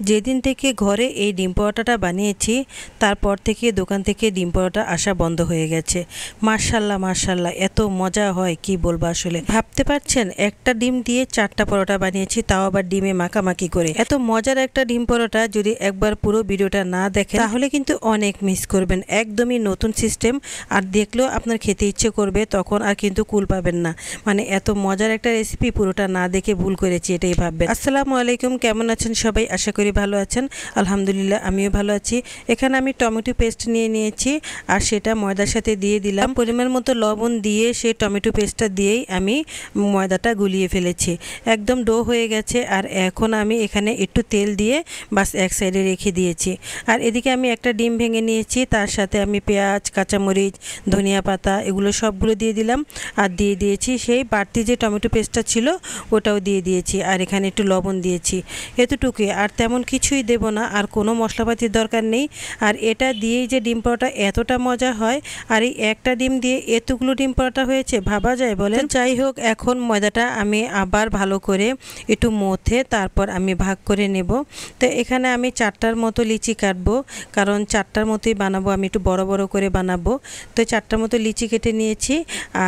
যেদিন থেকে ঘরে এই ডিম পরোটাটা বানিয়েছি তারপর থেকে দোকান থেকে ডিম পরোটা আসা বন্ধ হয়ে গেছে। মাশাল্লাহ মাশাল্লাহ, এত মজা হয় কি বলবো। আসলে ভাবতে পারছেন, একটা ডিম দিয়ে 4টা পরোটা বানিয়েছি, তাও আবার ডিমে মাখামাখি করে। এত মজার একটা ডিম পরোটা যদি একবার পুরো ভিডিওটা না দেখেন তাহলে কিন্তু অনেক মিস করবেন। একদমই নতুন সিস্টেম, আর দেখলেও আপনার খেতে ইচ্ছে করবে, তখন আর কিন্তু কুল পাবেন না। মানে এত মজার একটা রেসিপি, পুরোটা না দেখে ভুল করেছি এটাই ভাববেন। আসসালামু আলাইকুম, কেমন আছেন সবাই? আশা করি ভালো আছেন। আলহামদুলিল্লাহ আমিও ভালো আছি। এখানে আমি টমেটো পেস্ট নিয়ে নিয়েছি, আর সেটা ময়দার সাথে দিয়ে দিলাম। পরিমাণ মতো লবণ দিয়ে সেই টমেটো পেস্টটা দিয়েই আমি ময়দাটা গুলিয়ে ফেলেছি। একদম ডো হয়ে গেছে। আর এখন আমি এখানে একটু তেল দিয়ে বাস এক সাইডে রেখে দিয়েছি। আর এদিকে আমি একটা ডিম ভেঙে নিয়েছি, তার সাথে আমি পেঁয়াজ, কাঁচামরিচ, ধনিয়া পাতা এগুলো সবগুলো দিয়ে দিলাম। আর দিয়ে দিয়েছি সেই বাড়তি যে টমেটো পেস্টটা ছিল ওটাও দিয়ে দিয়েছি। আর এখানে একটু লবণ দিয়েছি, এতটুকুই, আর তেমন কিছুই দেব না, আর কোনো মশলাপাতির দরকার নেই। আর এটা দিয়েই যে ডিম পরোটা এতটা মজা হয়, আর এই একটা ডিম দিয়ে এতগুলো ডিম পরোটা হয়েছে, ভাবা যায় বলেন? যাই হোক, এখন ময়দাটা আমি আবার ভালো করে একটু মথে তারপর আমি ভাগ করে নেব। তো এখানে আমি 4টার মতো লিচি কাটবো, কারণ 4টার মতোই বানাবো, আমি একটু বড় বড় করে বানাবো। তো 4টার মতো লিচি কেটে নিয়েছি।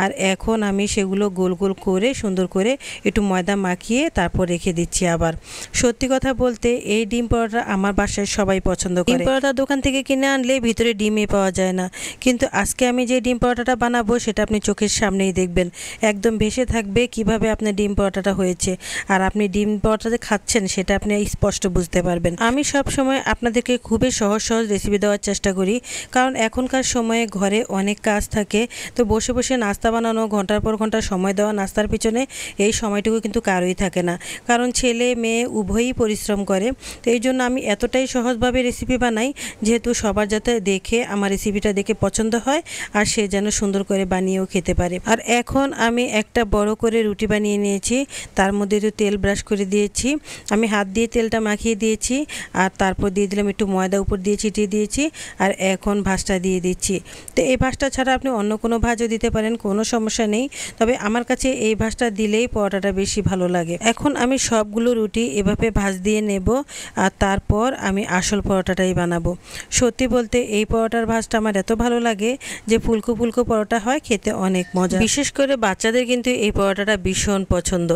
আর এখন আমি সেগুলো গোল গোল করে সুন্দর করে একটু ময়দা মাখিয়ে তারপর রেখে দিচ্ছি। আবার সত্যি কথা বলতে এই ডিম পরোটা আমার বাসায় সবাই পছন্দ করে। ডিম পরোটা দোকান থেকে কিনে আনলে ভিতরে ডিমই পাওয়া যায় না, কিন্তু আজকে আমি যে ডিম পরোটাটা বানাবো সেটা আপনি চোখের সামনেই দেখবেন। একদম ভেসে থাকবে কিভাবে আপনার ডিম পরোটাটা হয়েছে, আর আপনি ডিম পরোটাতে খাচ্ছেন সেটা আপনি স্পষ্ট বুঝতে পারবেন। আমি সব সময় আপনাদেরকে খুবই সহজ সহজ রেসিপি দেওয়ার চেষ্টা করি, কারণ এখনকার সময়ে ঘরে অনেক কাজ থাকে। তো বসে বসে নাস্তা বানানো, ঘন্টার পর ঘন্টা সময় দেওয়া নাস্তার পিছনে, এই সময়টুকু কিন্তু কারোই থাকে না, কারণ ছেলে মেয়ে উভয়ই পরিশ্রম করে। তো এই জন্য আমি এতটাই সহজভাবে রেসিপি বানাই, যেহেতু সবার যাতে দেখে আমার রেসিপিটা দেখে পছন্দ হয়, আর সে যেন সুন্দর করে বানিয়েও খেতে পারে। আর এখন আমি একটা বড় করে রুটি বানিয়ে নিয়েছি, তার মধ্যে একটু তেল ব্রাশ করে দিয়েছি, আমি হাত দিয়ে তেলটা মাখিয়ে দিয়েছি, আর তারপর দিয়ে দিলাম একটু ময়দা উপর দিয়ে ছিটিয়ে দিয়েছি। আর এখন ভাঁজটা দিয়ে দিচ্ছি। তো এই ভাঁজটা ছাড়া আপনি অন্য কোনো ভাঁজও দিতে পারেন, কোনো সমস্যা নেই, তবে আমার কাছে এই ভাঁজটা দিলেই পরোটাটা বেশি ভালো লাগে। এখন আমি সবগুলো রুটি এভাবে ভাঁজ দিয়ে নেব, আর তারপর আমি আসল পরোটাটাই বানাবো। সত্যি বলতে এই পরোটার ভাঁজটা আমার এত ভালো লাগে যে ফুলকো ফুলকো পরোটা হয়, খেতে অনেক মজা। বিশেষ করে বাচ্চাদের কিন্তু এই পরোটাটা ভীষণ পছন্দ।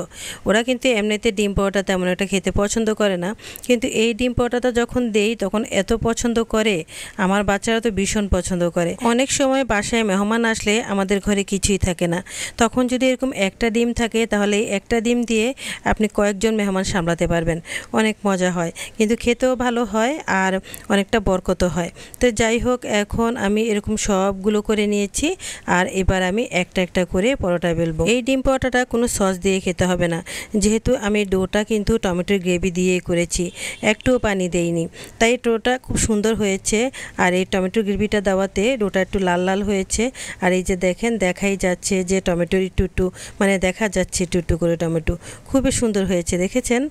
ওরা কিন্তু এমনিতে ডিম পরোটা তেমন একটা খেতে পছন্দ করে না, কিন্তু এই ডিম পরোটাটা যখন দেই তখন এত পছন্দ করে। আমার বাচ্চারা তো ভীষণ পছন্দ করে। অনেক সময় বাসায় মেহমান আসলে আমাদের ঘরে কিছুই থাকে না, তখন যদি এরকম একটা ডিম থাকে তাহলে এই একটা ডিম দিয়ে আপনি কয়েকজন মেহমান সামলাতে পারবেন। অনেক মজা হয়, কিন্তু খেতেও ভালো হয়, আর অনেকটা বরকতও হয়। তো যাই হোক, এখন আমি এরকম সবগুলো করে নিয়েছি, আর এবার আমি একটা একটা করে পরোটা বেলবো। এই ডিম পরোটাটা কোনো সস দিয়ে খেতে হবে না, যেহেতু আমি ডোটা কিন্তু টমেটোর গ্রেভি দিয়েই করেছি, একটুও পানি দেইনি, তাই ডোটা খুব সুন্দর হয়েছে। আর এই টমেটোর গ্রেভিটা দেওয়াতে ডোটা একটু লাল লাল হয়েছে। আর এই যে দেখেন, দেখাই যাচ্ছে যে টমেটোর একটু মানে দেখা যাচ্ছে একটু করে টমেটো, খুবই সুন্দর হয়েছে, দেখেছেন?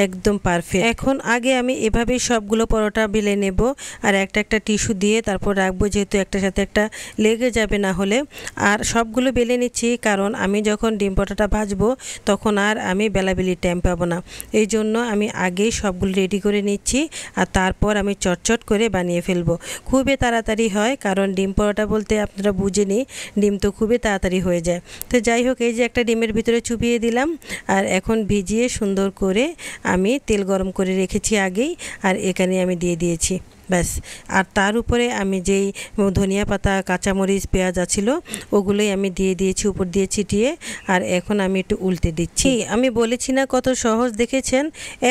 একদম পারফেক্ট। এখন আগে আমি এভাবেই সবগুলো পরোটা বেলে নেব, আর একটা একটা টিস্যু দিয়ে তারপর রাখবো, যেহেতু একটার সাথে একটা লেগে যাবে না হলে। আর সবগুলো বেলে নিচ্ছি, কারণ আমি যখন ডিম পরোটাটা ভাজবো তখন আর আমি বেলাবেলির টাইম পাবো না, এই জন্য আমি আগেই সবগুলো রেডি করে নিচ্ছি, আর তারপর আমি চটচট করে বানিয়ে ফেলবো। খুবই তাড়াতাড়ি হয়, কারণ ডিম পরোটা বলতে আপনারা বুঝেনি, ডিম তো খুবই তাড়াতাড়ি হয়ে যায়। তো যাই হোক, এই যে একটা ডিমের ভিতরে চুপিয়ে দিলাম, আর এখন ভিজিয়ে সুন্দর করে আমি তেল গরম করে রেখেছি আগেই, আর এখানে আমি দিয়ে দিয়েছি, ব্যাস। আর তার উপরে আমি যেই ধনিয়া পাতা, কাঁচামরিচ, পেঁয়াজ আছিল ওগুলোই আমি দিয়ে দিয়েছি উপর দিয়ে ছিটিয়ে। আর এখন আমি একটু উল্টে দিচ্ছি। আমি বলেছি না কত সহজ, দেখেছেন?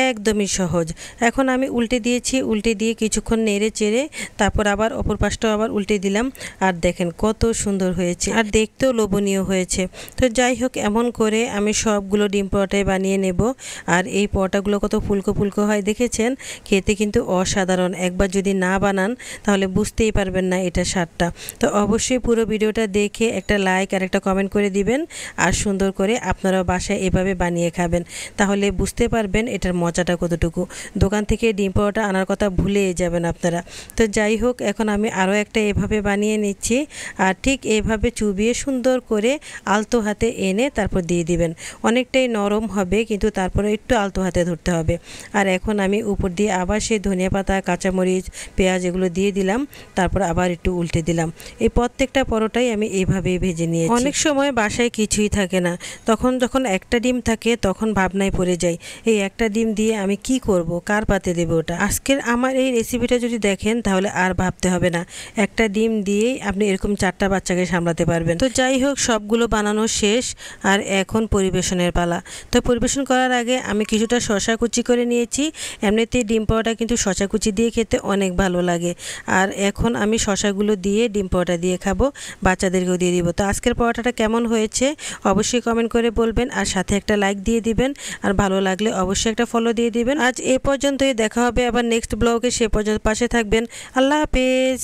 একদমই সহজ। এখন আমি উল্টে দিয়েছি, উল্টে দিয়ে কিছুক্ষণ নেড়ে চেড়ে তারপর আবার অপর পাশটাও আবার উল্টে দিলাম, আর দেখেন কত সুন্দর হয়েছে, আর দেখতেও লোভনীয় হয়েছে। তো যাই হোক, এমন করে আমি সবগুলো ডিম পরোটাই বানিয়ে নেব। আর এই পরোটাগুলো কত ফুলকো ফুলকো হয়, দেখেছেন? খেতে কিন্তু অসাধারণ। একবার যদি যদি না বানান তাহলে বুঝতেই পারবেন না এটা স্বাদটা। তো অবশ্যই পুরো ভিডিওটা দেখে একটা লাইক আর একটা কমেন্ট করে দিবেন, আর সুন্দর করে আপনারাও বাসায় এভাবে বানিয়ে খাবেন, তাহলে বুঝতে পারবেন এটার মজাটা কতটুকু। দোকান থেকে ডিম পরোটা আনার কথা ভুলেই যাবেন আপনারা। তো যাই হোক, এখন আমি আরও একটা এভাবে বানিয়ে নিচ্ছি, আর ঠিক এভাবে চুবিয়ে সুন্দর করে আলতো হাতে এনে তারপর দিয়ে দিবেন। অনেকটাই নরম হবে, কিন্তু তারপরে একটু আলতো হাতে ধরতে হবে। আর এখন আমি উপর দিয়ে আবার সেই ধনিয়া পাতা, কাঁচামরিচ, পেঁয়াজ এগুলো দিয়ে দিলাম, তারপর আবার একটু উল্টে দিলাম। এই প্রত্যেকটা পরোটাই আমি এইভাবেই ভেজে নিয়েছি। অনেক সময় বাসায় কিছুই থাকে না, তখন যখন একটা ডিম থাকে তখন ভাবনায় পড়ে যাই এই একটা ডিম দিয়ে আমি কি করব, কার পাতে দেবো ওটা। আজকের আমার এই রেসিপিটা যদি দেখেন তাহলে আর ভাবতে হবে না, একটা ডিম দিয়েই আপনি এরকম 4টা বাচ্চাকে সামলাতে পারবেন। তো যাই হোক, সবগুলো বানানো শেষ, আর এখন পরিবেশনের পালা। তো পরিবেশন করার আগে আমি কিছুটা শসা কুচি করে নিয়েছি। এমনিতেই ডিম পরোটা কিন্তু শসা কুচি দিয়ে খেতে অনেক ভালো লাগে। আর এখন আমি শসাগুলো দিয়ে ডিম পরোটা দিয়ে খাবো, বাচ্চাদেরকেও দিয়ে দিব। তো আজকের পরোটাটা কেমন হয়েছে অবশ্যই কমেন্ট করে বলবেন, আর সাথে একটা লাইক দিয়ে দিবেন, আর ভালো লাগলে অবশ্যই একটা ফলো দিয়ে দিবেন। আজ এ পর্যন্তই, দেখা হবে আবার নেক্সট ব্লগে। সে পর্যন্ত পাশে থাকবেন। আল্লাহ হাফেজ।